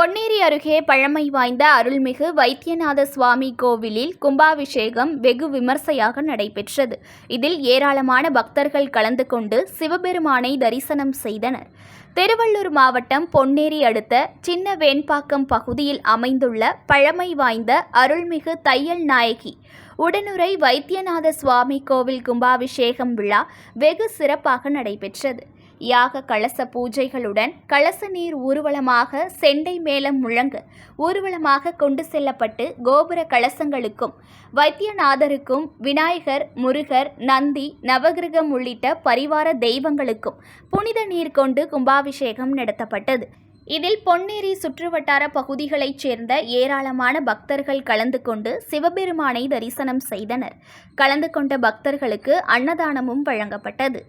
பொன்னேரி அருகே பழமை வாய்ந்த அருள்மிகு வைத்தியநாத சுவாமி கோவிலில் கும்பாபிஷேகம் வெகு விமர்சையாக நடைபெற்றது. இதில் ஏராளமான பக்தர்கள் கலந்து கொண்டு சிவபெருமானை தரிசனம் செய்தனர். திருவள்ளூர் மாவட்டம் பொன்னேரி அடுத்த சின்ன வேண்பாக்கம் பகுதியில் அமைந்துள்ள பழமை வாய்ந்த அருள்மிகு தையல் நாயகி உடனுறை வைத்தியநாத சுவாமி கோவில் கும்பாபிஷேகம் விழா வெகு சிறப்பாக நடைபெற்றது. யாக கலச பூஜைகளுடன் கலச நீர் ஊர்வலமாக செண்டை மேளம் முழங்க ஊர்வலமாக கொண்டு செல்லப்பட்டு கோபுர கலசங்களுக்கும் வைத்தியநாதருக்கும் விநாயகர், முருகர், நந்தி, நவகிரகம் உள்ளிட்ட பரிவார தெய்வங்களுக்கும் புனித நீர் கொண்டு கும்பாபிஷேகம் நடத்தப்பட்டது. இதில் பொன்னேரி சுற்றுவட்டார பகுதிகளைச் சேர்ந்த ஏராளமான பக்தர்கள் கலந்து கொண்டு சிவபெருமானை தரிசனம் செய்தனர். கலந்து கொண்ட பக்தர்களுக்கு அன்னதானமும் வழங்கப்பட்டது.